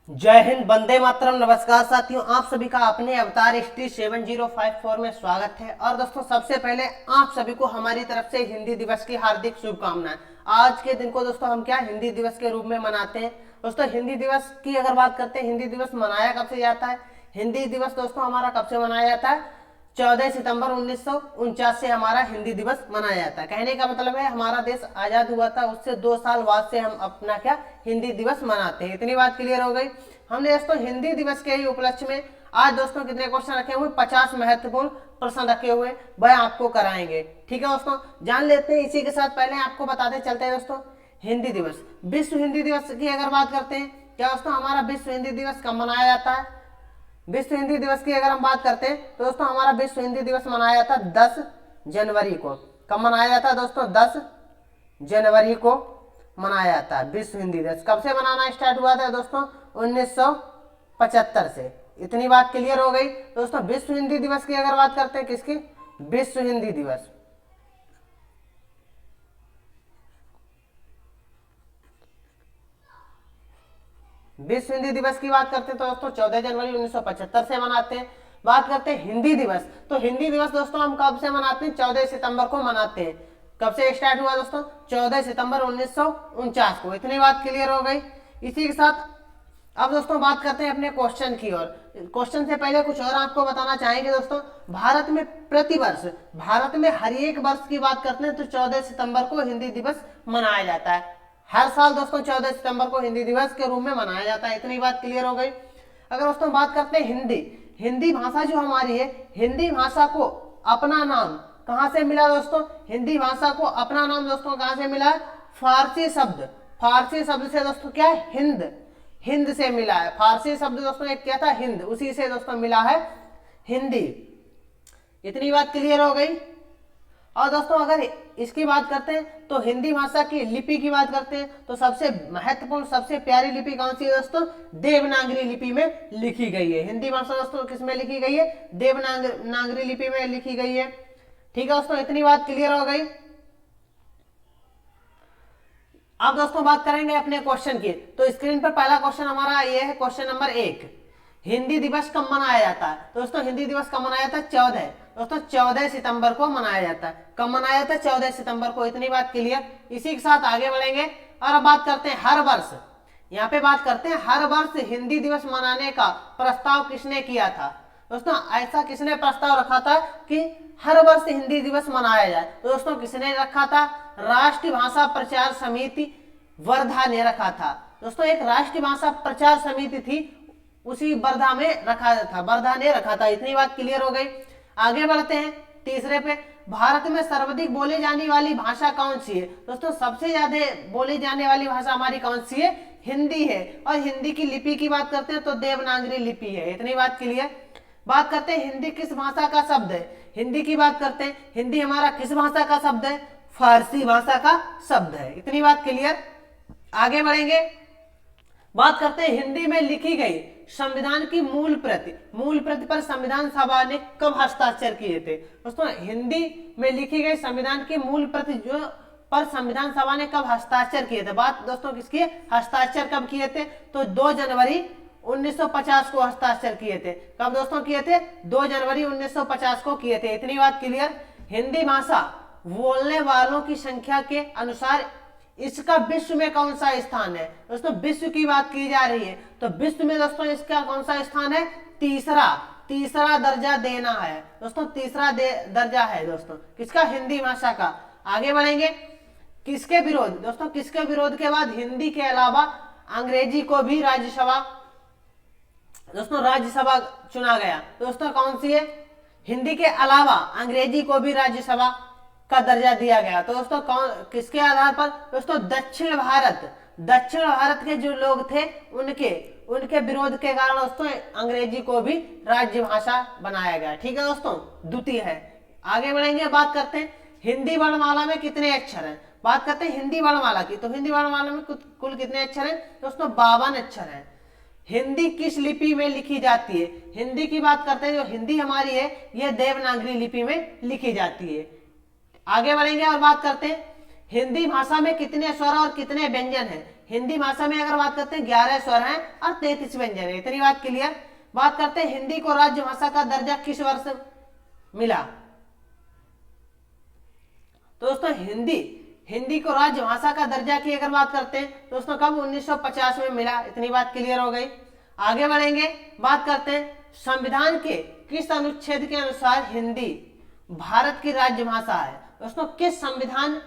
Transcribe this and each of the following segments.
जय हिंद, वंदे मातरम। नमस्कार साथियों, आप सभी का अपने अवतार ST 7054 में स्वागत है। और दोस्तों, सबसे पहले आप सभी को हमारी तरफ से हिंदी दिवस की हार्दिक शुभकामनाएं। आज के दिन को दोस्तों हम क्या हिंदी दिवस के रूप में मनाते हैं। दोस्तों, हिंदी दिवस की अगर बात करते हैं, हिंदी दिवस मनाया कब से जाता है। हिंदी दिवस दोस्तों हमारा कब से मनाया जाता है? 14 सितंबर 1949 से हमारा हिंदी दिवस मनाया जाता है। कहने का मतलब है हमारा देश आजाद हुआ था, उससे 2 साल बाद से हम अपना क्या हिंदी दिवस मनाते हैं। इतनी बात क्लियर हो गई। हमने दोस्तों हिंदी दिवस के ही उपलक्ष्य में आज दोस्तों कितने क्वेश्चन रखे हुए? 50 महत्वपूर्ण प्रश्न रखे हुए, वह आपको कराएंगे। ठीक है दोस्तों, जान लेते हैं। इसी के साथ पहले आपको बताते चलते हैं दोस्तों, हिंदी दिवस, विश्व हिंदी दिवस की अगर बात करते हैं, क्या दोस्तों हमारा विश्व हिंदी दिवस कब मनाया जाता है? विश्व हिंदी दिवस की अगर हम बात करते हैं तो दोस्तों हमारा विश्व हिंदी दिवस मनाया जाता है 10 जनवरी को। कब मनाया जाता है दोस्तों? 10 जनवरी को मनाया जाता है विश्व हिंदी दिवस। कब से मनाना स्टार्ट हुआ था दोस्तों? 1975 से। इतनी बात क्लियर हो गई दोस्तों। विश्व हिंदी दिवस की अगर बात करते हैं, किसकी? विश्व हिंदी दिवस। विश्व हिंदी दिवस की बात करते हैं तो दोस्तों 14 जनवरी 1975 से मनाते हैं। बात करते हैं हिंदी दिवस, तो हिंदी दिवस दोस्तों हम कब से मनाते हैं? 14 सितंबर को मनाते हैं। कब से स्टार्ट हुआ दोस्तों? 14 सितंबर 1949 को। इतनी बात क्लियर हो गई। इसी के साथ अब दोस्तों बात करते हैं अपने क्वेश्चन की ओर। क्वेश्चन से पहले कुछ और आपको बताना चाहेंगे दोस्तों। भारत में प्रतिवर्ष, भारत में हर एक वर्ष की बात करते हैं तो 14 सितंबर को हिंदी दिवस मनाया जाता है। हर साल दोस्तों 14 सितंबर को हिंदी दिवस के रूप में मनाया जाता है। इतनी बात क्लियर हो गई। अगर दोस्तों बात करते हैं हिंदी, हिंदी भाषा जो हमारी है, हिंदी भाषा को अपना नाम कहां से मिला दोस्तों? हिंदी भाषा को अपना नाम दोस्तों कहां से मिला? फारसी शब्द, फारसी शब्द से दोस्तों क्या है? हिंद, हिंद से मिला है। फारसी शब्द दोस्तों एक क्या था? हिंद, उसी से दोस्तों मिला है हिंदी। इतनी बात क्लियर हो गई। और दोस्तों अगर इसकी बात करते हैं तो हिंदी भाषा की लिपि की बात करते हैं तो सबसे महत्वपूर्ण, सबसे प्यारी लिपि कौन सी है दोस्तों? देवनागरी लिपि में लिखी गई है। हिंदी भाषा दोस्तों किस में लिखी गई है? देवनागरी लिपि में लिखी गई है। ठीक है दोस्तों, इतनी बात क्लियर हो गई। अब दोस्तों बात करेंगे अपने क्वेश्चन की। तो स्क्रीन पर पहला क्वेश्चन हमारा ये है, क्वेश्चन नंबर 1। हिंदी दिवस कब मनाया जाता है? दोस्तों हिंदी दिवस कब मनाया जाता है? 14 दोस्तों 14 सितंबर को मनाया जाता है। कब मनाया जाता है? 14 सितंबर को। इतनी बात क्लियर। इसी के साथ आगे बढ़ेंगे और अब बात करते हैं हर वर्ष। यहाँ पे बात करते हैं हर वर्ष हिंदी दिवस मनाने का प्रस्ताव किसने किया था? दोस्तों ऐसा किसने प्रस्ताव रखा था कि हर वर्ष हिंदी दिवस मनाया जाए? तो दोस्तों किसने रखा था? राष्ट्रीय भाषा प्रचार समिति वर्धा ने रखा था। दोस्तों एक राष्ट्रीय भाषा प्रचार समिति थी, उसी वर्धा में रखा था, वर्धा ने रखा था। इतनी बात क्लियर हो गई। आगे बढ़ते हैं तीसरे पे। भारत में सर्वाधिक बोली जाने वाली भाषा कौन सी है? दोस्तों सबसे ज्यादा बोली जाने वाली भाषा हमारी कौन सी है? हिंदी है। और हिंदी की लिपि की बात करते हैं तो देवनागरी लिपि है। इतनी बात क्लियर। बात करते हैं हिंदी किस भाषा का शब्द है? हिंदी की बात करते हैं, हिंदी हमारा किस भाषा का शब्द है? फारसी भाषा का शब्द है। इतनी बात क्लियर। आगे बढ़ेंगे, बात करते हैं हिंदी में लिखी गई संविधान की मूल प्रति, मूल प्रति पर संविधान सभा ने कब हस्ताक्षर किए थे? दोस्तों हिंदी में लिखी गई संविधान की मूल प्रति जो पर संविधान सभा ने कब हस्ताक्षर किए थे? बात दोस्तों किसकी? हस्ताक्षर कब किए थे? तो 2 जनवरी 1950 को हस्ताक्षर किए थे। कब दोस्तों किए थे? 2 जनवरी 1950 को किए थे। इतनी बात क्लियर। हिंदी भाषा बोलने वालों की संख्या के अनुसार इसका विश्व में कौन सा स्थान है? दोस्तों विश्व की बात की जा रही है तो विश्व में दोस्तों इसका कौन सा स्थान है? तीसरा, तीसरा दर्जा देना है दोस्तों। तीसरा दर्जा है दोस्तों किसका? हिंदी भाषा का। आगे बढ़ेंगे, किसके विरोध? दोस्तों किसके विरोध के बाद हिंदी के अलावा अंग्रेजी को भी राज्यसभा, दोस्तों राज्यसभा चुना गया? दोस्तों कौन सी है? हिंदी के अलावा अंग्रेजी को भी राज्यसभा का दर्जा दिया गया। तो दोस्तों कौन, किसके आधार पर? दोस्तों दक्षिण भारत, दक्षिण भारत के जो लोग थे उनके विरोध के कारण दोस्तों अंग्रेजी को भी राज्य भाषा बनाया गया। ठीक है दोस्तों, द्वितीय है। आगे बढ़ेंगे, बात करते हैं हिंदी वर्णमाला में कितने अक्षर हैं? बात करते हैं हिंदी वर्णमाला की। तो हिंदी वर्णमाला में कुल कितने अक्षर हैं? दोस्तों 52 अक्षर हैं। हिंदी किस लिपि में लिखी जाती है? हिंदी की बात करते हैं, जो हिंदी हमारी है यह देवनागरी लिपि में लिखी जाती है। आगे बढ़ेंगे और बात करते हैं हिंदी भाषा में कितने स्वर और कितने व्यंजन हैं? हिंदी भाषा में अगर बात करते हैं 11 स्वर हैं और 33 व्यंजन है। इतनी बात क्लियर। बात करते हैं हिंदी को राज्य भाषा का दर्जा किस वर्ष मिला। दोस्तों हिंदी को राज्य भाषा का दर्जा की अगर बात करते हैं दोस्तों कब 1950 में मिला। इतनी बात क्लियर हो गई। आगे बढ़ेंगे, बात करते हैं संविधान के किस अनुच्छेद के अनुसार हिंदी भारत की राज्य भाषा है। दोस्तों किस संविधान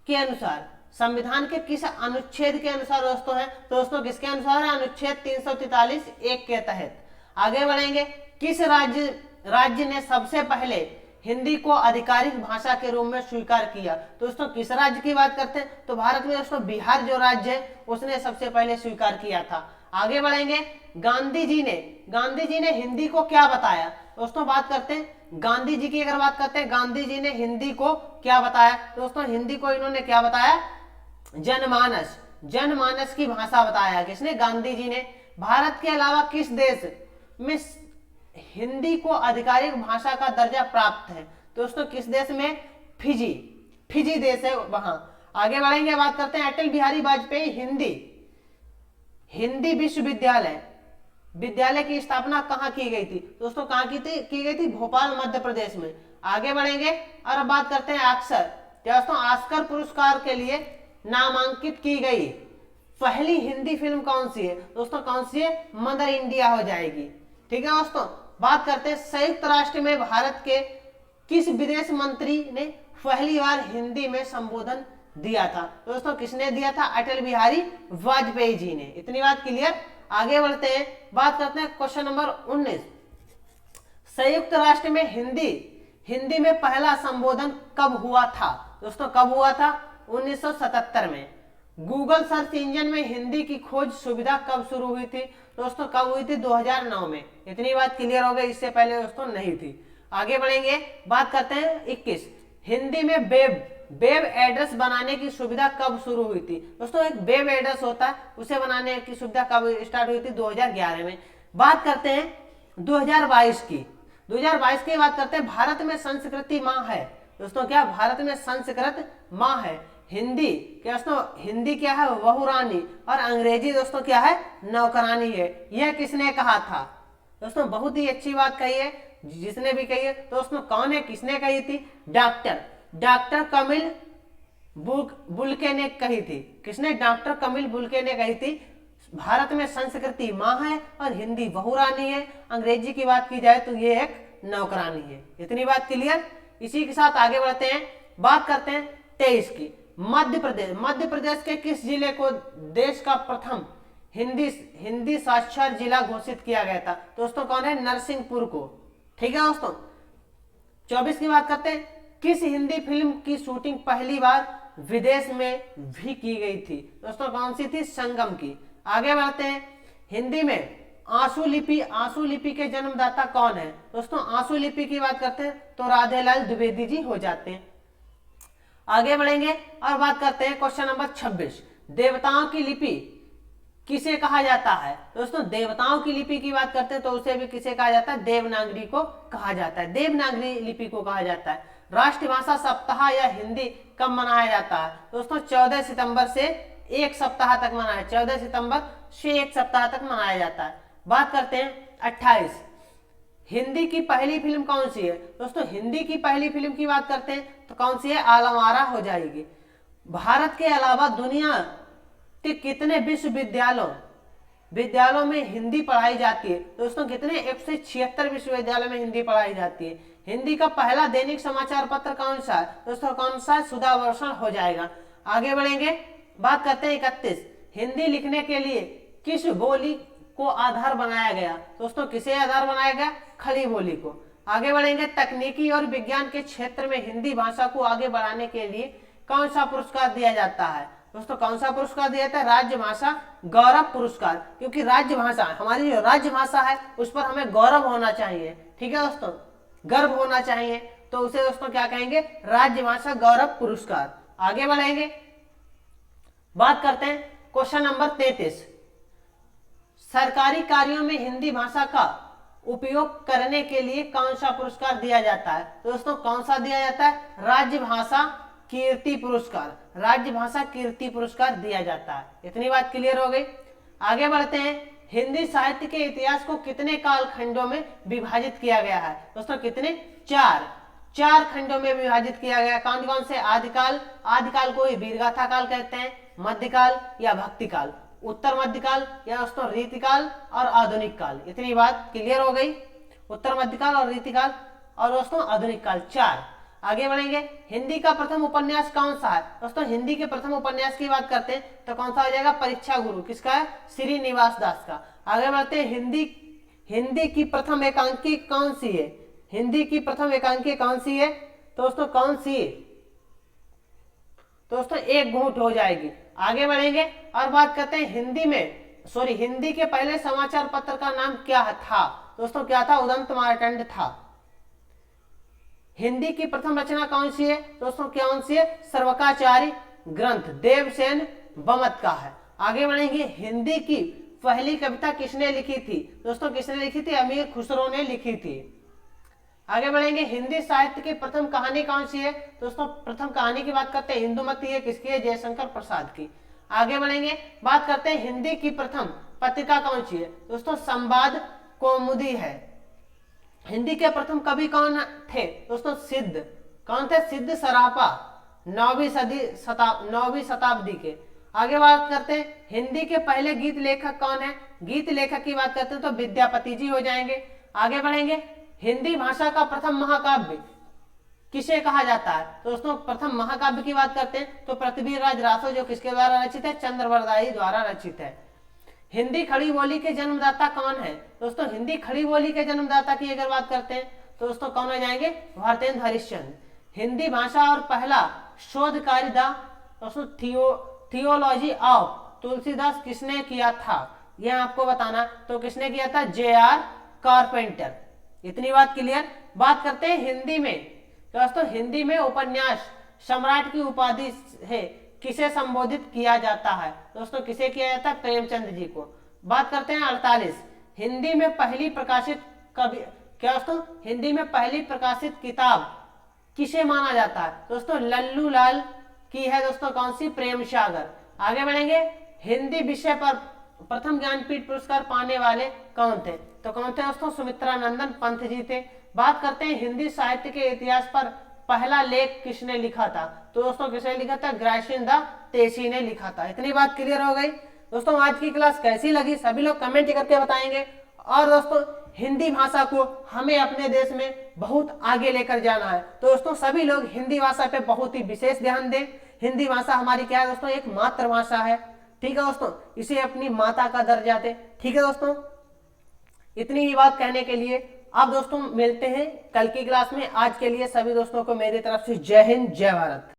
के अनुसार, संविधान के किस अनुच्छेद के अनुसार दोस्तों है, दोस्तों किसके अनुसार है, अनुच्छेद 343 एक के तहत। आगे बढ़ेंगे, किस राज्य ने सबसे पहले हिंदी को आधिकारिक भाषा के रूप में स्वीकार किया। दोस्तों किस राज्य की बात करते हैं तो भारत में दोस्तों बिहार जो राज्य है उसने सबसे पहले स्वीकार किया था। आगे बढ़ेंगे, गांधी जी ने हिंदी को क्या बताया। दोस्तों बात करते हैं गांधी जी की अगर बात करते हैं, गांधी जी ने हिंदी को क्या बताया। दोस्तों हिंदी को इन्होंने क्या बताया, जनमानस की भाषा बताया। किसने, गांधी जी ने। भारत के अलावा किस देश में हिंदी को आधिकारिक भाषा का दर्जा प्राप्त है। दोस्तों किस देश में, फिजी देश है वहां। आगे बढ़ेंगे, बात करते हैं अटल बिहारी वाजपेयी हिंदी विश्वविद्यालय की स्थापना कहाँ की गई थी। दोस्तों कहाँ की गई थी, भोपाल मध्य प्रदेश में। आगे बढ़ेंगे और अब बात करते हैं दोस्तों ऑस्कर पुरस्कार के लिए नामांकित की गई पहली हिंदी फिल्म कौन सी है। दोस्तों कौन सी है, मदर इंडिया हो जाएगी। ठीक है दोस्तों, बात करते हैं संयुक्त राष्ट्र में भारत के किस विदेश मंत्री ने पहली बार हिंदी में संबोधन दिया था। दोस्तों किसने दिया था, अटल बिहारी वाजपेयी जी ने। इतनी बात क्लियर। आगे बढ़ते हैं, बात करते हैं क्वेश्चन नंबर 19, संयुक्त राष्ट्र में हिंदी में पहला संबोधन कब हुआ था। दोस्तों कब हुआ था, 1977 में। गूगल सर्च इंजन में हिंदी की खोज सुविधा कब शुरू हुई थी। दोस्तों कब हुई थी, 2009 में। इतनी बात क्लियर हो गई, इससे पहले दोस्तों नहीं थी। आगे बढ़ेंगे, बात करते हैं 21, हिंदी में वेब एड्रेस बनाने की सुविधा कब शुरू हुई थी। दोस्तों एक वेब एड्रेस होता है, उसे बनाने की सुविधा कब स्टार्ट हुई थी, 2011 में। बात करते हैं 2022 की 2022 की बात करते हैं, भारत में संस्कृति माह है। दोस्तों क्या, भारत में संस्कृत माह है। हिंदी क्या दोस्तों, हिंदी क्या है, बहुरानी, और अंग्रेजी दोस्तों क्या है, नौकरानी है। यह किसने कहा था। दोस्तों बहुत ही अच्छी बात कही है, जिसने भी कही है। दोस्तों कौन है, किसने कही थी, डॉक्टर कमिल बुल्के ने कही थी। किसने, डॉक्टर कमिल बुल्के ने कही थी। भारत में संस्कृति माँ है और हिंदी बहुरानी है। अंग्रेजी की बात की जाए तो ये एक नौकरानी है। इतनी बात क्लियर। इसी के साथ आगे बढ़ते हैं, बात करते हैं 23 की, मध्य प्रदेश के किस जिले को देश का प्रथम हिंदी साक्षर जिला घोषित किया गया था। दोस्तों कौन है, नरसिंहपुर को। ठीक है दोस्तों, 24 की बात करते हैं, किस हिंदी फिल्म की शूटिंग पहली बार विदेश में भी की गई थी। दोस्तों कौन सी थी, संगम की। आगे बढ़ते हैं, हिंदी में आंसू लिपि के जन्मदाता कौन है। दोस्तों आंसू लिपि की बात करते हैं तो राधेलाल द्विवेदी जी हो जाते हैं। आगे बढ़ेंगे और बात करते हैं क्वेश्चन नंबर 26, देवताओं की लिपि किसे कहा जाता है। दोस्तों देवताओं की लिपि की बात करते हैं तो उसे भी किसे कहा जाता है, देवनागरी को कहा जाता है। देवनागरी लिपि को कहा जाता है। राष्ट्रभाषा सप्ताह या हिंदी कब मनाया जाता है। दोस्तों 14 सितंबर से एक सप्ताह तक मनाया, 14 सितंबर से एक सप्ताह तक मनाया जाता है। बात करते हैं 28, हिंदी की पहली फिल्म कौन सी है। दोस्तों हिंदी की पहली फिल्म की बात करते हैं तो कौन सी है, आलम-आरा हो जाएगी। भारत के अलावा दुनिया के कितने विश्वविद्यालयों में हिंदी पढ़ाई जाती है। दोस्तों कितने, 176 विश्वविद्यालयों में हिंदी पढ़ाई जाती है। हिंदी का पहला दैनिक समाचार पत्र कौन सा है। दोस्तों कौन सा, सुधावर्षण हो जाएगा। आगे बढ़ेंगे, बात करते हैं 31, हिंदी लिखने के लिए किस बोली को आधार बनाया गया। दोस्तों किसे आधार बनाया गया, खड़ी बोली को। आगे बढ़ेंगे, तकनीकी और विज्ञान के क्षेत्र में हिंदी भाषा को आगे बढ़ाने के लिए कौन सा पुरस्कार दिया जाता है। दोस्तों कौन सा पुरस्कार दिया जाता है, राज्य भाषा गौरव पुरस्कार। क्योंकि राज्य भाषा, हमारी जो राज्य भाषा है उस पर हमें गौरव होना चाहिए। ठीक है दोस्तों, गर्व होना चाहिए, तो उसे दोस्तों क्या कहेंगे, राज्य भाषा गौरव पुरस्कार। आगे बढ़ेंगे, बात करते हैं क्वेश्चन नंबर 33, सरकारी कार्यों में हिंदी भाषा का उपयोग करने के लिए कौन सा पुरस्कार दिया जाता है। दोस्तों कौन सा दिया जाता है, राज्य भाषा कीर्ति पुरस्कार, राज्य भाषा कीर्ति पुरस्कार दिया जाता है। इतनी बात क्लियर हो गई। आगे बढ़ते हैं। हिंदी साहित्य के इतिहास को कितने काल खंडों में विभाजित किया गया है दोस्तों? कितने? चार खंडों में विभाजित किया गया। कौन कौन से? आदिकाल, आदिकाल को ही वीरगाथा काल कहते हैं, मध्यकाल या भक्ति काल, उत्तर मध्यकाल या दोस्तों रीतिकाल, और आधुनिक काल। इतनी बात क्लियर हो गई। उत्तर मध्यकाल और रीतिकाल और दोस्तों आधुनिक काल, 4। आगे बढ़ेंगे। हिंदी का प्रथम उपन्यास कौन सा है दोस्तों? हिंदी के प्रथम उपन्यास की बात करते हैं तो कौन सा हो जाएगा? परीक्षा गुरु। किसका है? श्रीनिवास दास का। आगे बढ़ते हैं। हिंदी की प्रथम एकांकी कौन सी है? हिंदी की प्रथम एकांकी कौन सी है दोस्तों? कौन सी है दोस्तों? एक घूंट हो जाएगी। आगे बढ़ेंगे और बात करते हैं हिंदी के पहले समाचार पत्र का नाम क्या था दोस्तों? क्या था? उदंत मार्तंड था। हिंदी की प्रथम रचना कौन सी है दोस्तों? कौन सी है? सर्वकाचार्य ग्रंथ देवसेन बमत का है। आगे बढ़ेंगे। हिंदी की पहली कविता किसने लिखी थी दोस्तों? किसने लिखी थी? अमीर खुसरो ने लिखी थी। आगे बढ़ेंगे। हिंदी साहित्य की प्रथम कहानी कौन सी है दोस्तों? प्रथम कहानी की बात करते हैं इंदुमती है। किसकी है? जयशंकर प्रसाद की। आगे बढ़ेंगे। बात करते हैं हिंदी की प्रथम पत्रिका कौन सी है दोस्तों? संवाद कौमुदी है। हिंदी के प्रथम कवि कौन थे दोस्तों? सिद्ध। कौन थे? सिद्ध सरापा, 9वीं शताब्दी के। आगे बात करते हैं। हिंदी के पहले गीत लेखक कौन है? गीत लेखक की बात करते हैं तो विद्यापति जी हो जाएंगे। आगे बढ़ेंगे। हिंदी भाषा का प्रथम महाकाव्य किसे कहा जाता है दोस्तों? प्रथम महाकाव्य की बात करते हैं तो पृथ्वीराज रासो, जो किसके द्वारा रचित है? चंद्रवरदाई द्वारा रचित है। हिंदी खड़ी बोली के जन्मदाता कौन है दोस्तों? हिंदी खड़ी बोली के जन्मदाता की अगर बात करते हैं तो दोस्तों कौन हो जाएंगे? भारतेंद्र हरिश्चंद्र। हिंदी भाषा और पहला शोध कार्य दोस्तों थियोलॉजी ऑफ तुलसीदास किसने किया था? यह आपको बताना। तो किसने किया था? J.R. कारपेंटर। इतनी बात क्लियर। बात करते हैं हिंदी में दोस्तों। हिंदी में उपन्यास सम्राट की उपाधि है किसे संबोधित किया जाता है दोस्तों? किसे किया जाता है? प्रेमचंद जी को। बात करते हैं 48। हिंदी में पहली प्रकाशित कवि क्या दोस्तों? हिंदी में पहली प्रकाशित किताब किसे माना जाता है दोस्तों? लल्लू लाल की है दोस्तों। कौन सी? प्रेम सागर। आगे बढ़ेंगे। हिंदी विषय पर प्रथम ज्ञानपीठ पुरस्कार पाने वाले कौन थे? तो कौन थे दोस्तों? सुमित्रानंदन पंत जी थे। बात करते हैं हिंदी साहित्य के इतिहास पर पहला लेख किसने लिखा था? तो दोस्तों किसने लिखा था? ग्रासिंदा तेसी ने लिखा था। इतनी बात क्लियर हो गई दोस्तों। आज की क्लास कैसी लगी सभी लोग कमेंट करके बताएंगे। और दोस्तों हिंदी भाषा को हमें अपने देश में बहुत आगे लेकर जाना है। तो दोस्तों सभी लोग हिंदी भाषा पे बहुत ही विशेष ध्यान दें। हिंदी भाषा हमारी क्या है दोस्तों? एक मातृभाषा है। ठीक है दोस्तों, इसे अपनी माता का दर्जा दे। ठीक है दोस्तों, इतनी ही बात कहने के लिए अब दोस्तों मिलते हैं कल की क्लास में। आज के लिए सभी दोस्तों को मेरी तरफ से जय हिंद, जय भारत।